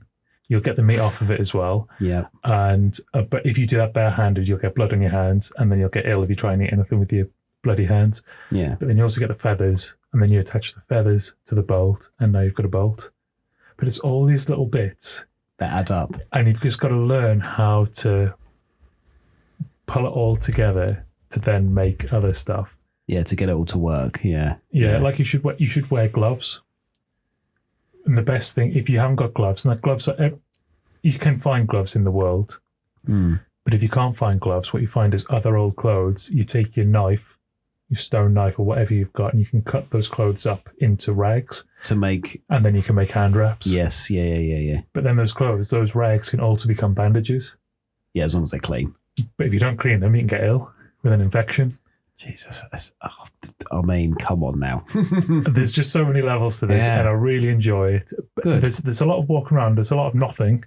You'll get the meat off of it as well. Yeah. And but if you do that barehanded, you'll get blood on your hands, and then you'll get ill if you try and eat anything with your bloody hands. Yeah. But then you also get the feathers, and then you attach the feathers to the bolt, and now you've got a bolt. But it's all these little bits that add up, and you've just got to learn how to pull it all together to then make other stuff. Yeah, to get it all to work. Yeah. Like you should wear gloves. And the best thing, if you haven't got gloves, and gloves are, you can find gloves in the world. Mm. But if you can't find gloves, what you find is other old clothes. You take your knife, your stone knife or whatever you've got, and you can cut those clothes up into rags to make. And then you can make hand wraps. Yes, yeah. But then those clothes, those rags can also become bandages. Yeah, as long as they're clean. But if you don't clean them, you can get ill with an infection. Jesus, I mean, come on now. There's just so many levels to this, and I really enjoy it. Good. There's a lot of walking around. There's a lot of nothing.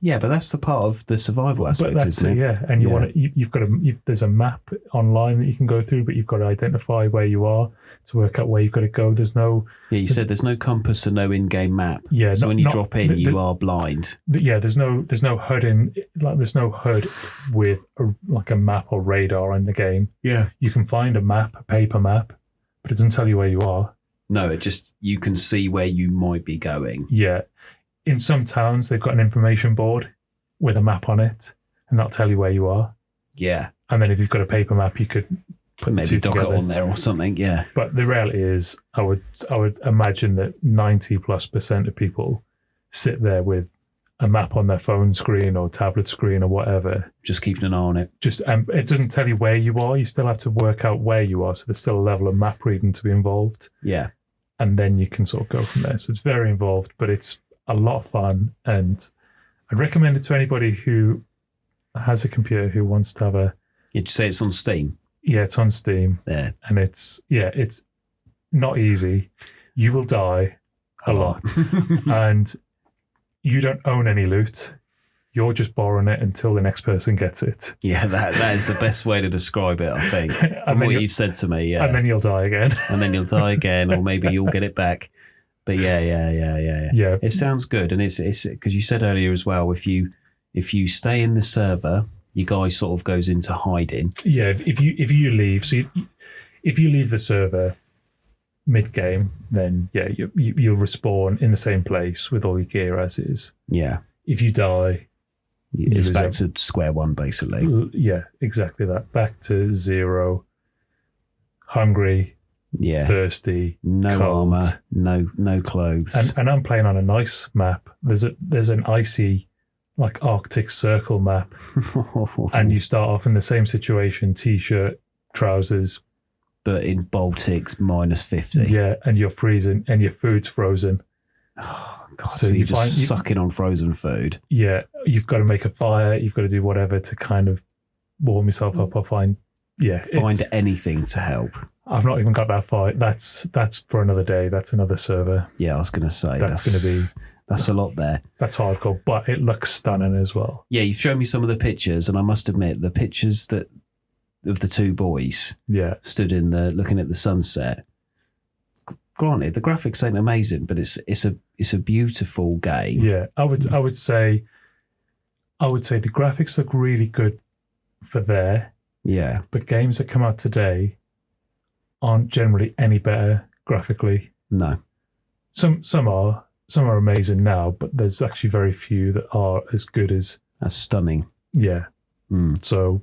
Yeah, but that's the part of the survival aspect, isn't it? Yeah, and you've got there's a map online that you can go through, but you've got to identify where you are to work out where you've got to go. There's no. Yeah, you said there's no compass and no in-game map. Yeah, so when you drop in, you are blind. There's no HUD there's no HUD with a map or radar in the game. Yeah, you can find a paper map, but it doesn't tell you where you are. No, it just you can see where you might be going. Yeah. In some towns, they've got an information board with a map on it, and that'll tell you where you are. Yeah. And then if you've got a paper map, you could put maybe dock it together on there or something. Yeah. But the reality is, I would imagine that 90+% of people sit there with a map on their phone screen or tablet screen or whatever, just keeping an eye on it. It doesn't tell you where you are. You still have to work out where you are. So there's still a level of map reading to be involved. Yeah. And then you can sort of go from there. So it's very involved, but it's a lot of fun, and I'd recommend it to anybody who has a computer who wants to have a. You'd say it's on Steam. Yeah, it's on Steam. Yeah, and it's not easy. You will die a lot, and you don't own any loot. You're just borrowing it until the next person gets it. Yeah, that is the best way to describe it, I think. From what you've said to me, yeah. And then you'll die again. And then you'll die again, or maybe you'll get it back. But yeah. It sounds good, and it's because you said earlier as well. If you stay in the server, your guy sort of goes into hiding. Yeah, if you leave, if you leave the server mid game, then yeah, you'll respawn in the same place with all your gear as is. Yeah. If you die, it's back to square one, basically. Yeah, exactly that. Back to zero. Hungry. Yeah, thirsty, no cold. Armor, no clothes, and I'm playing on a nice map. There's an icy, like Arctic Circle map, and you start off in the same situation: t-shirt, trousers, but in Baltics -50. Yeah, and you're freezing, and your food's frozen. Oh God! So you're just sucking on frozen food. Yeah, you've got to make a fire. You've got to do whatever to kind of warm yourself up or find anything to help. I've not even got that far. That's for another day. That's another server. Yeah, I was going to say that's a lot there. That's hardcore, but it looks stunning as well. Yeah, you've shown me some of the pictures, and I must admit the pictures of the two boys, stood in looking at the sunset. Granted, the graphics ain't amazing, but it's a beautiful game. Yeah, I would say the graphics look really good for there. Yeah, but games that come out today aren't generally any better graphically. No. Some are amazing now, but there's actually very few that are as good as stunning. Yeah. So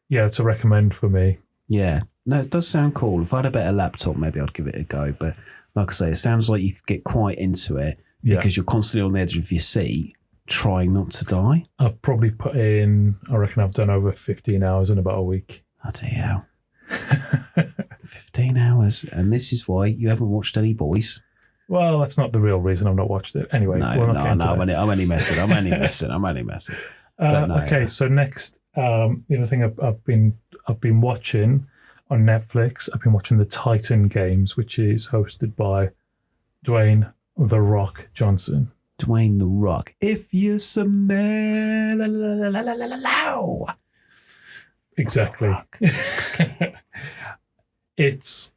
yeah, it's a recommend for me. Yeah. No, it does sound cool. If I had a better laptop, maybe I'd give it a go. But like I say, it sounds like you could get quite into it because you're constantly on the edge of your seat trying not to die. I've probably put in, I reckon I've done over 15 hours in about a week. Bloody hell. 15 hours, and this is why you haven't watched any boys. Well, that's not the real reason I've not watched it. Anyway, I'm only messing. Okay, so next, the other thing I've been watching on Netflix, I've been watching the Titan Games, which is hosted by Dwayne "The Rock" Johnson. Dwayne "The Rock." If you smell, exactly. It's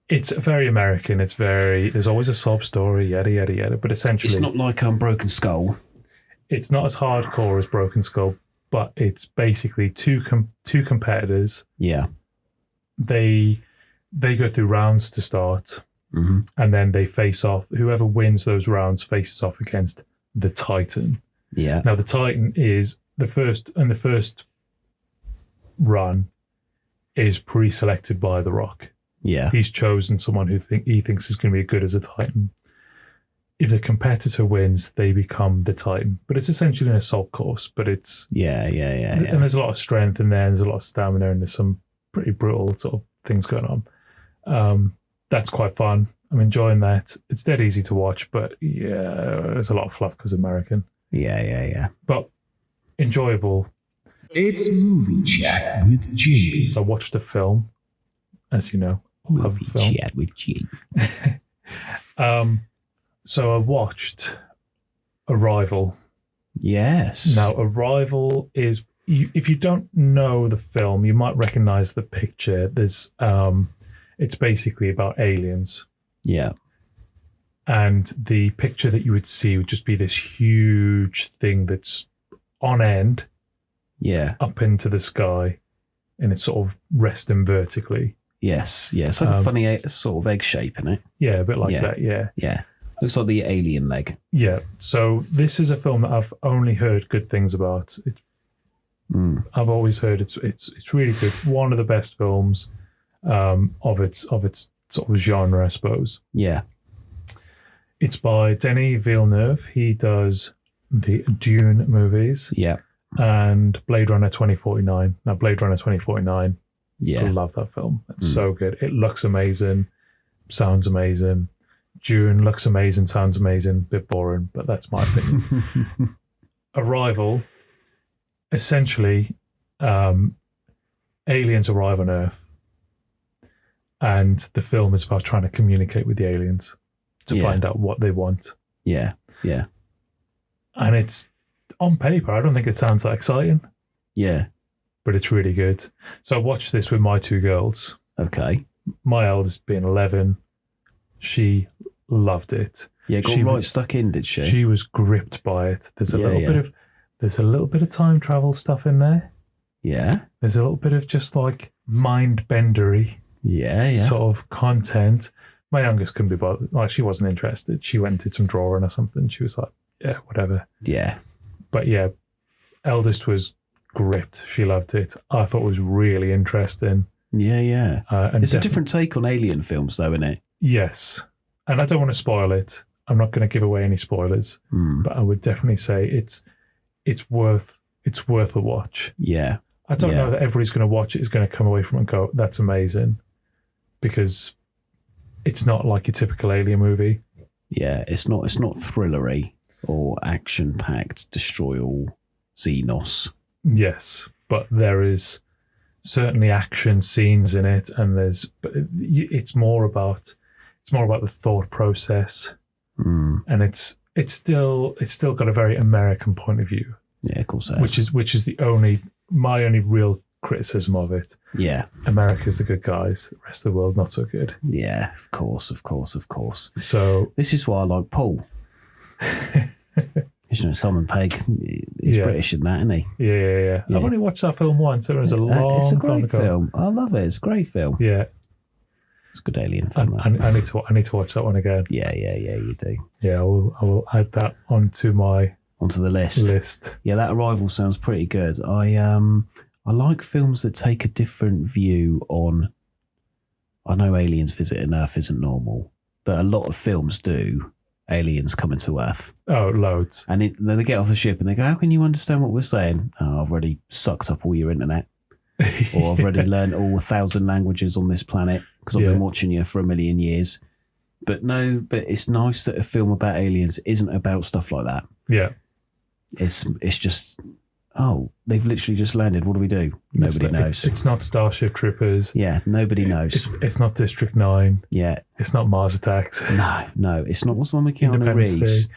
very American. There's always a sob story, yada yada yada. But essentially, it's not like Broken Skull. It's not as hardcore as Broken Skull, but it's basically two competitors. Yeah, they go through rounds to start, and then they face off. Whoever wins those rounds faces off against the Titan. Yeah. Now the Titan is the first run is pre-selected by The Rock. Yeah. He's chosen someone who he thinks is going to be good as a Titan. If the competitor wins, they become the Titan. But it's essentially an assault course, but it's... Yeah. And there's a lot of strength in there, and there's a lot of stamina, and there's some pretty brutal sort of things going on. That's quite fun. I'm enjoying that. It's dead easy to watch, but yeah, there's a lot of fluff because American. Yeah. But enjoyable. It's Movie Chat with Jamie. I watched a film, as you know. Love Movie film. Chat with Jamie. So I watched Arrival. Yes. Now, Arrival is, if you don't know the film, you might recognize the picture. There's, it's basically about aliens. Yeah. And the picture that you would see would just be this huge thing that's on end, up into the sky, and it's sort of resting vertically. Yes. Yeah. It's like a funny sort of egg shape, isn't it? Yeah, a bit like that. Yeah. Yeah. Looks like the alien leg. Yeah. So this is a film that I've only heard good things about. I've always heard it's really good. One of the best films of its sort of genre, I suppose. Yeah. It's by Denis Villeneuve. He does the Dune movies. Yeah. And Blade Runner 2049. Now, Blade Runner 2049. Yeah. I love that film. It's so good. It looks amazing. Sounds amazing. Dune looks amazing. Sounds amazing. Bit boring, but that's my opinion. Arrival. Essentially, aliens arrive on Earth. And the film is about trying to communicate with the aliens to find out what they want. Yeah. And it's, on paper, I don't think it sounds that exciting. Yeah. But it's really good. So I watched this with my two girls. Okay. My eldest being 11, she loved it. Yeah, got stuck in, did she? She was gripped by it. There's a little bit of time travel stuff in there. Yeah. There's a little bit of just like mind-bendery sort of content. My youngest couldn't be bothered. Like, she wasn't interested. She went and did some drawing or something. She was like, yeah, whatever. Yeah. But yeah, eldest was gripped. She loved it. I thought it was really interesting. Yeah. And it's a different take on alien films, though, isn't it? Yes. And I don't want to spoil it. I'm not going to give away any spoilers, but I would definitely say it's worth a watch. Yeah. I don't know that everybody's going to watch it is going to come away from it and go, that's amazing, because it's not like a typical alien movie. Yeah, it's not thrillery or action-packed, destroy all Xenos. Yes, but there is certainly action scenes in it, and it's more about the thought process, and it's still got a very American point of view. Yeah, of course it has. Which is my only real criticism of it. Yeah, America's the good guys, the rest of the world not so good. Yeah, of course. So this is why I like Paul. You know, Simon Pegg, he's British in that, isn't he? Yeah. I've only watched that film once. It was a long time ago. It's a great film. I love it. It's a great film. Yeah. It's a good alien film. I need to watch that one again. Yeah, you do. Yeah, I will add that onto the list. Yeah, that Arrival sounds pretty good. I like films that take a different view on. I know aliens visiting Earth isn't normal, but a lot of films do. Aliens coming to Earth. Oh, loads. And then they get off the ship and they go, how can you understand what we're saying? Oh, I've already sucked up all your internet. Or I've already learned all 1,000 languages on this planet because I've been watching you for 1,000,000 years. But it's nice that a film about aliens isn't about stuff like that. Yeah. It's just, they've literally just landed. What do we do? Nobody knows. It's not Starship Troopers. Yeah, nobody knows. It's not District 9. Yeah. It's not Mars Attacks. No, it's not. What's the one with Keanu Reeves?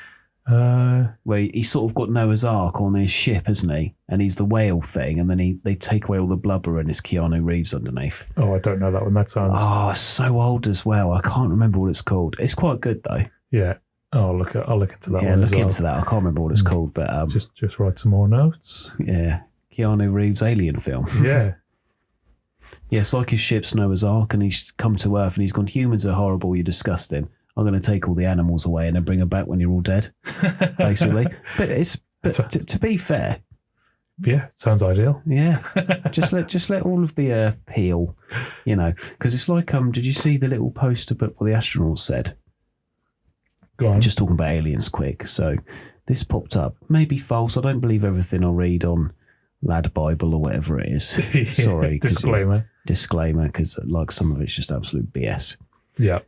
Where he's sort of got Noah's Ark on his ship, hasn't he? And he's the whale thing, and then they take away all the blubber and it's Keanu Reeves underneath. Oh, I don't know that one. That sounds... Oh, it's so old as well. I can't remember what it's called. It's quite good, though. Yeah. I'll look into that one. Yeah, look into that. I can't remember what it's called, but just write some more notes. Yeah, Keanu Reeves alien film. Yeah. Yeah, it's like his ship's Noah's Ark, and he's come to Earth, and he's gone, humans are horrible, you're disgusting. I'm going to take all the animals away and then bring them back when you're all dead, basically. But to be fair, yeah, sounds ideal. Yeah, just let all of the Earth heal, you know, because it's like did you see the little poster book what the astronauts said? Go on. Just talking about aliens quick. So this popped up. Maybe false. I don't believe everything I read on Lad Bible or whatever it is. Sorry. Disclaimer. disclaimer, because like some of it's just absolute BS. Yeah.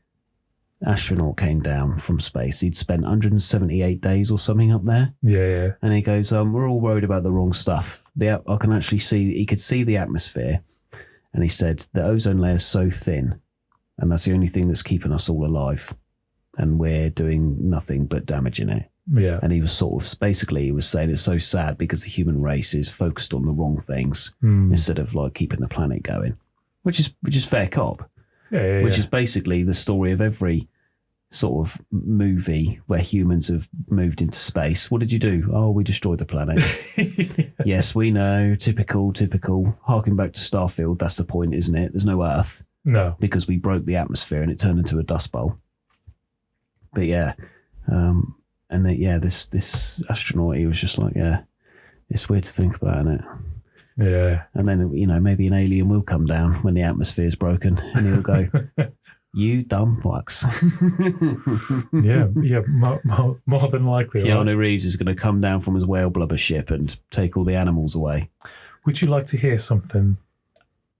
Astronaut came down from space. He'd spent 178 days or something up there. Yeah. And he goes, we're all worried about the wrong stuff. I can actually see, he could see the atmosphere. And he said, the ozone layer is so thin. And that's the only thing that's keeping us all alive. And we're doing nothing but damaging it. Yeah. And he was he was saying it's so sad because the human race is focused on the wrong things instead of like keeping the planet going, which is fair cop. Yeah. Which is basically the story of every sort of movie where humans have moved into space. What did you do? Oh, we destroyed the planet. Yes, we know. Typical. Harking back to Starfield, that's the point, isn't it? There's no Earth. No. Because we broke the atmosphere and it turned into a dust bowl. But yeah, this astronaut, he was just like, yeah, it's weird to think about, isn't it? Yeah. And then, maybe an alien will come down when the atmosphere's broken and he'll go, you dumb fucks. yeah, more than likely. Keanu Reeves is going to come down from his whale blubber ship and take all the animals away. Would you like to hear something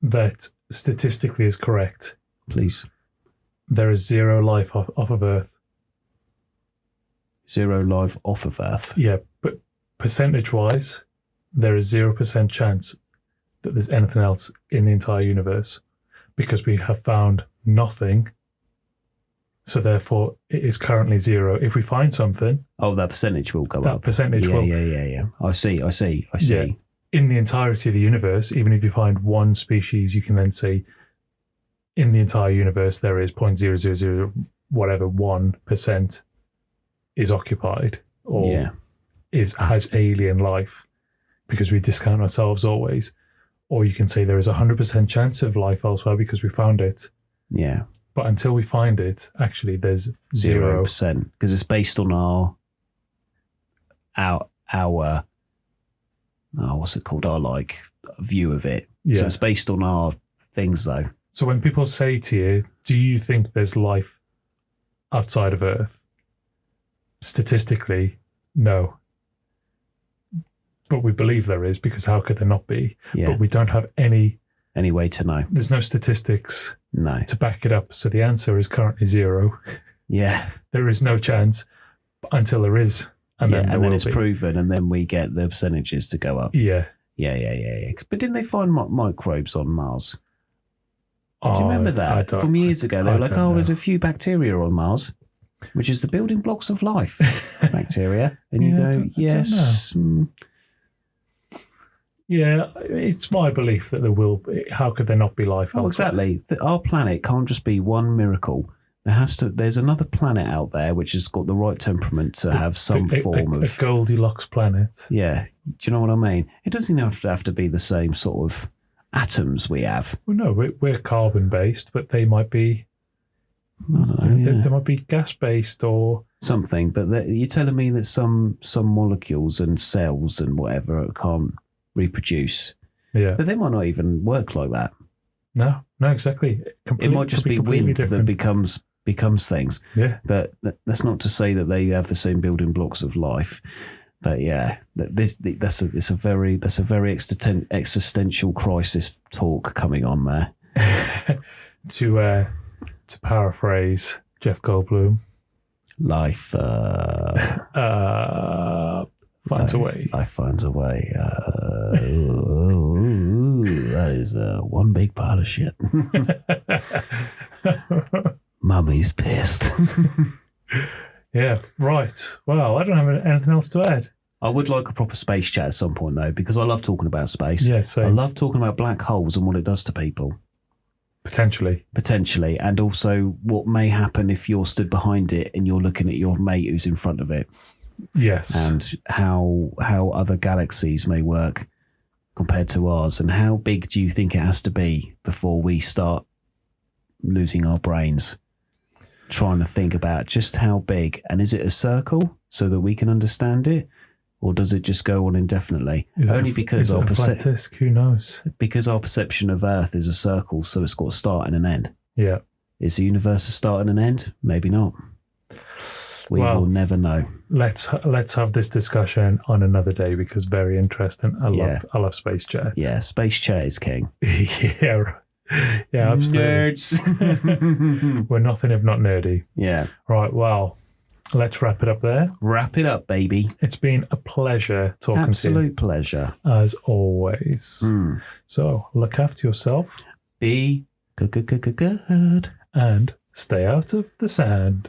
that statistically is correct? Please. There is zero life off of Earth. Zero life off of Earth? Yeah, but percentage-wise, there is 0% chance that there's anything else in the entire universe because we have found nothing. So therefore, it is currently zero. If we find something... Oh, that percentage will go up. That percentage will. Yeah. I see. Yeah. In the entirety of the universe, even if you find one species, you can then say in the entire universe, there is 0.000 whatever 1% is occupied or has alien life because we discount ourselves always. Or you can say there is 100% chance of life elsewhere because we found it. Yeah. But until we find it, actually there's 0%. Because it's based on our what's it called? Our like view of it. Yeah. So it's based on our things though. So when people say to you, do you think there's life outside of Earth? Statistically, no. But we believe there is because how could there not be? Yeah. But we don't have any way to know. There's no statistics to back it up. So the answer is currently 0. Yeah. There is no chance until there is. And then it's proven, and then we get the percentages to go up. Yeah. Yeah. But didn't they find microbes on Mars? Do you remember that? From years ago, they were like, there's a few bacteria on Mars, which is the building blocks of life, bacteria. And you go, yes. Yeah, it's my belief that there will be. How could there not be life? Oh, exactly. Our planet can't just be one miracle. There's another planet out there which has got the right temperament to have some form of... A Goldilocks planet. Yeah. Do you know what I mean? It doesn't have to be the same sort of atoms we have. Well, no, we're carbon-based, but they might be... I don't know, they might be gas-based or... something, but you're telling me that some molecules and cells and whatever can't reproduce. Yeah. But they might not even work like that. No, exactly. It might just be wind different. that becomes things. Yeah. But that's not to say that they have the same building blocks of life. But yeah, that's a very existential crisis talk coming on there. To paraphrase Jeff Goldblum, life finds a way. Life finds a way. That is one big pile of shit. Mummy's pissed. Yeah, right. Well, I don't have anything else to add. I would like a proper space chat at some point, though, because I love talking about space. Yeah, same. I love talking about black holes and what it does to people. Potentially. And also what may happen if you're stood behind it and you're looking at your mate who's in front of it. Yes. And how other galaxies may work compared to ours, and how big do you think it has to be before we start losing our brains trying to think about just how big, and is it a circle so that we can understand it, or does it just go on indefinitely? Only because our who knows? Because our perception of Earth is a circle, so it's got a start and an end. Yeah. Is the universe a start and an end? Maybe not. We will never know. Let's have this discussion on another day because very interesting. I love space chat. Yeah, space chat is king. Yeah. Yeah, absolutely. Nerds. We're nothing if not nerdy. Yeah. Right, well, let's wrap it up there. Wrap it up, baby. It's been a pleasure talking Absolute pleasure. to you, as always. So, look after yourself. Be good. And stay out of the sand.